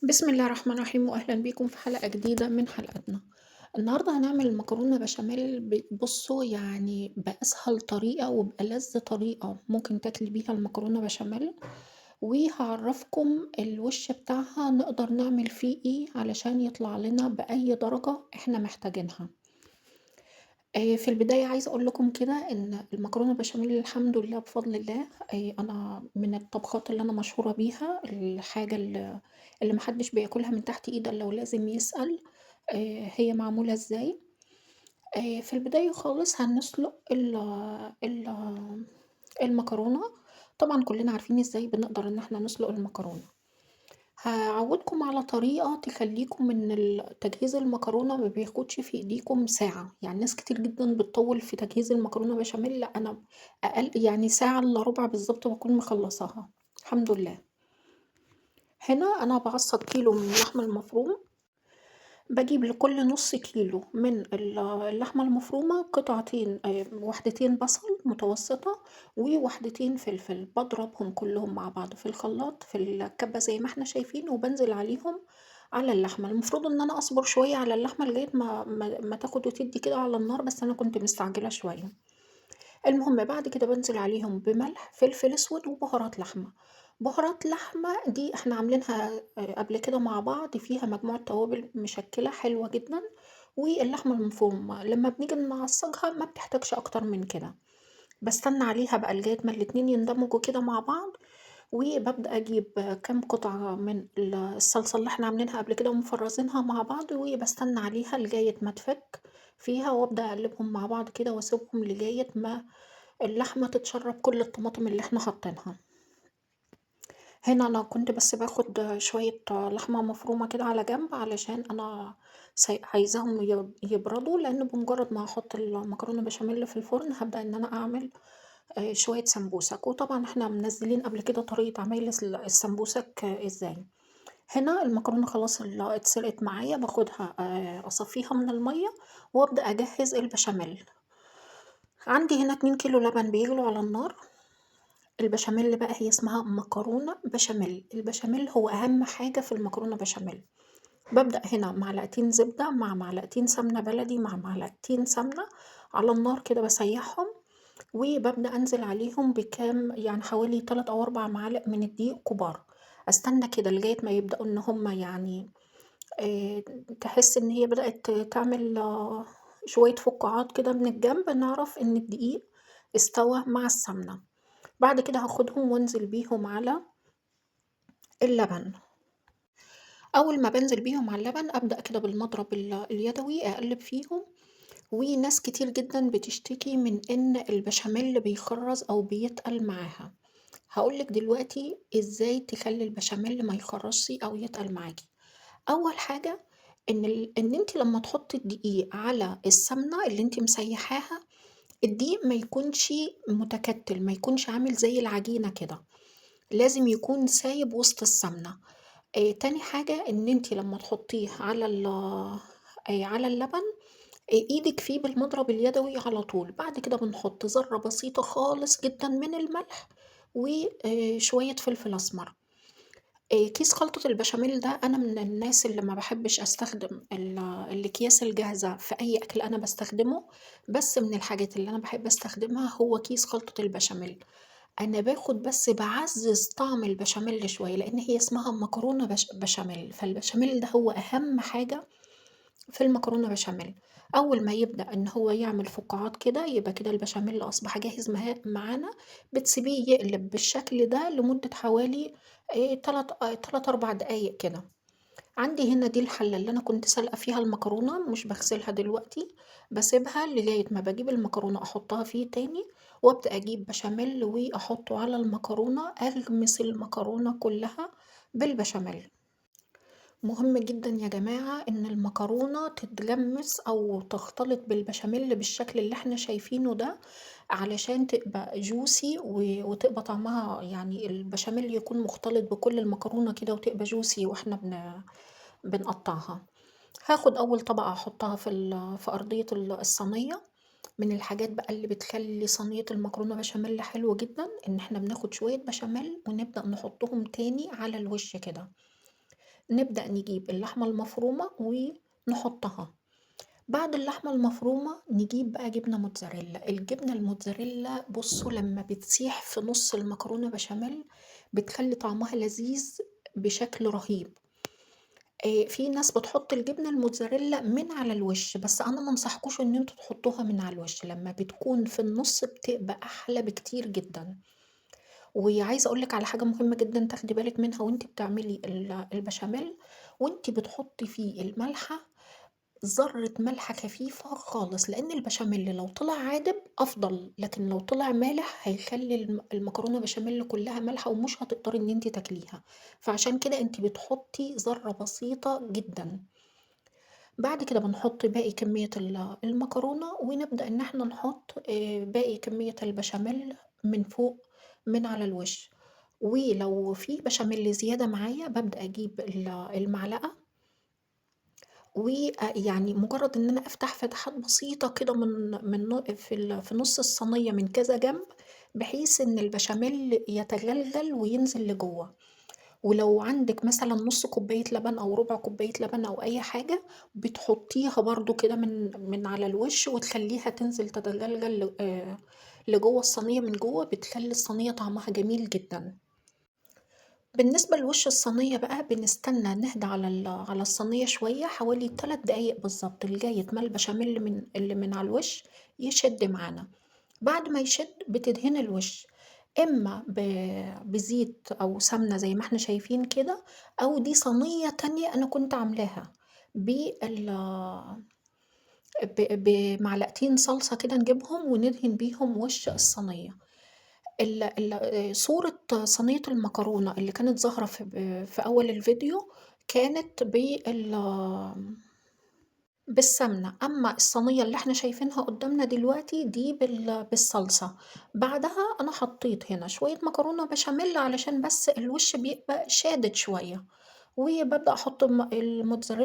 بسم الله الرحمن الرحيم وأهلا بيكم في حلقة جديدة من حلقاتنا. النهاردة هنعمل مكرونة بشاميل بصوا يعني بأسهل طريقة وبألذ طريقة ممكن تاكلي بيها المكرونة بشاميل، وهعرفكم الوش بتاعها نقدر نعمل فيه ايه علشان يطلع لنا بأي درجة احنا محتاجينها. في البداية عايزة أقول لكم كده إن المكرونة بشاميل الحمد لله بفضل الله، أنا من الطبخات اللي أنا مشهورة بيها، الحاجة اللي ما حدش بياكلها من تحت إيدي إلا ولازم يسأل هي معمولة إزاي. في البداية خالص هنسلق ال المكرونة، طبعًا كلنا عارفين إزاي بنقدر إن إحنا نسلق المكرونة. هاعوّدكم على طريقة تخلّيكم إن تجهيز المكرونة ما بياخدش في إيديكم ساعة، يعني ناس كتير جدًا بتطوّل في تجهيز المكرونة بشاميل، لأ أنا أقل يعني ساعة إلا ربع بالضبط باكون مخلّصاها، الحمد لله. هنا أنا باعصّج كيلو من اللحمة المفرومة، باجيب لكل نُص كيلو من اللحمة المفرومة قطعتين واحدتين بصل متوسطة، وواحدتين فلفل، باضربهم كلّهم مع بعض في الخلاط في الكبة زي ما إحنا شايفين، وبانزل عليهم على اللحمة. المفروض إن أنا أصبر شوية على اللحمة لغاية ما تاخد وتدّي كده على النار، بس أنا كنت مستعجلة شوية. المهم بعد كده بانزل عليهم بملح، فلفل أسود، وبهارات لحمة. بهارات لحمة دي إحنا عاملينها قبل كده مع بعض، فيها مجموعة توابل مشكّلة حلوة جدًا، واللحمة المفرومة لمّا بنيجي نعصّجها ما بتحتاجش أكتر من كده. باستنى عليها بقى لغاية ما الاتنين يندمجوا كده مع بعض، وبابدأ أجيب كام قطعة من الصلصة اللي إحنا عاملينها قبل كده ومفرّزينها مع بعض، وباستنى عليها لغاية ما تفك فيها، وأبدأ أقلّبهم مع بعض كده وأسيبهم لغاية ما اللحمة تتشرّب كل الطماطم اللي إحنا حاطينها. هنا أنا كنت بس باخد شوية لحمة مفرومة كده على جنب، علشان أنا عايزاهم يبردوا، لإن بمجرد ما هاحط المكرونة بشاميل في الفرن هابدأ إن أنا أعمل شوية سمبوسك، وطبعًا إحنا منزّلين قبل كده طريقة عمايل السمبوسك إزاي. هنا المكرونة خلاص اتسلقت معايا، باخدها أصفّيها من المَيّة، وأبدأ أجهّز البشاميل. عندي هنا 2 كيلو لبن بيغلوا على النار. البشاميل بقى هي اسمها مكرونة بشاميل، البشاميل هو أهم حاجة في المكرونة بشاميل. بابدأ هنا معلقتين زبدة مع معلقتين سمنة بلدي مع معلقتين سمنة على النار كده باسيّحهم، وبابدأ أنزل عليهم بكام يعني حوالي 3 أو 4 معالق من الدقيق كبار. أستنى كده لغاية ما يبدأوا إن هُم يعني آآ تحس إن هي بدأت تعمل شوية فقاعات كده من الجنب، نعرف إن الدقيق استوى مع السمنة. بعد كده هاخدهم وانزل بيهم على اللبن. أول ما بانزل بيهم على اللبن أبدأ كده بالمضرب اليدوي أقلّب فيهم، وناس كتير جدًا بتشتكي من إن البشاميل بيخرّز أو بيتقل معاها. هاقول لِك دلوقتي إزاي تخلّي البشاميل ما يخرّجش أو يتقل معاكِ. أول حاجة إن أنتِ لمّا تحطّي الدقيق على السمنة اللي أنتِ مسيّحاها، الدقيق ما يكونش متكتّل، ما يكونش عامل زي العجينة كده، لازم يكون سايب وسط السمنة. تاني حاجة إن أنتِ لمّا تحطّيه على اللبن، إيدِك فيه بالمضرب اليدوي على طول، بعد كده بنحط ذرّة بسيطة خالص جدًا من الملح شوية فلفل أسمر. كيس خلطة البشاميل ده أنا من الناس اللي ما باحبش أستخدم الأكياس الجاهزة في أي أكل أنا باستخدمه، بس من الحاجات اللي أنا باحب أستخدمها هو كيس خلطة البشاميل. أنا باخد بس باعزّز طعم البشاميل شوية، لإن هي اسمها مكرونة بشاميل، فالبشاميل ده هو أهم حاجة في المكرونة بشاميل. أول ما يبدأ إن هو يعمل فقاعات كده، يبقى كده البشاميل أصبح جاهز معانا، بتسيبيه يقلب بالشكل ده لمدة حوالي 3، 4 دقايق كده. عندي هنا دي الحلة اللي أنا كنت سالقة فيها المكرونة، مش باغسلها دلوقتي، باسيبها لغاية ما باجيب المكرونة أحطها فيه تاني، وأبدأ أجيب بشاميل وأحطه على المكرونة، أغمس المكرونة كلها بالبشاميل. مهم جدًا يا جماعة إن المكرونة تتغمّس أو تختلط بالبشاميل بالشكل اللي إحنا شايفينه ده، علشان تبقى juicy وتبقى طعمها يعني البشاميل يكون مختلط بكل المكرونة كده وتبقى juicy وإحنا بنقطّعها. هاخد أول طبقة أحطها في أرضية الصينية. من الحاجات بقى اللي بتخلّي صينية المكرونة بشاميل حلوة جدًا، إن إحنا بناخد شوية بشاميل ونبدأ نحطهم تاني على الوش كده. نبدأ نجيب اللحمة المفرومة ونحطها. بعد اللحمة المفرومة نجيب بقى جبنة موتزاريلا. الجبنة الموتزاريلا بُصّوا لمّا بتسيح في نُص المكرونة بشاميل بتخلّي طعمها لذيذ بشكل رهيب. في ناس بتحط الجبنة الموتزاريلا من على الوش، بس أنا ما انصحكوش إن أنتم تحطوها من على الوش، لمّا بتكون في النُص بتبقى أحلى بكتير جدًا. وعايزة أقول لِك على حاجة مهمة جدًا تاخدي بالِك منها وأنتِ بتعملي البشاميل، وأنتِ بتحطي فيه الملحة ذرة ملح خفيفة خالص، لإن البشاميل لو طلع عادب أفضل، لكن لو طلع مالح هيخلّي المكرونة بشاميل كلّها مالحة ومش هتقدري إن أنتِ تاكليها، فعشان كده أنتِ بتحطي ذرة بسيطة جدًا. بعد كده بنحط باقي كمية المكرونة، ونبدأ إن إحنا نحط باقي كمية البشاميل من فوق من على الوش. ولو في بشاميل زيادة معايا بابدأ أجيب المعلقة يعني مجرد إن أنا أفتح فتحات بسيطة كده من في نُص الصينية من كذا جنب، بحيث إن البشاميل يتغلغل وينزل لجوّه. ولو عندِك مثلًا نُص كوباية لبن أو ربع كوباية لبن أو أي حاجة، بتحطيها برضه كده من على الوش وتخلّيها تنزل تتغلغل لجوّه الصينية من جوّه، بتخلّي الصينية طعمها جميل جدًا. بالنسبة لوش الصينية بقى بنستنى نهدى على الصينية شوية حوالي 3 دقايق بالضبط، لغاية ما البشاميل اللي من على الوش يشد معانا. بعد ما يشد بتدهني الوش إما بزيت أو سمنة زي ما إحنا شايفين كده، أو دي صينية تانية أنا كنت عاملاها بال بمعلقتين صلصة كده نجيبهم وندهن بيهم وش الصينية. صورة صينية المكرونة اللي كانت ظاهرة في أول الفيديو كانت بالسمنة، أمّا الصينية اللي إحنا شايفينها قدّامنا دلوقتي دي بالصلصة. بعدها أنا حطيت هنا شوية مكرونة بشاميل علشان بس الوش بيبقى شادد شوية، وبابدأ أحط الموتزاريلا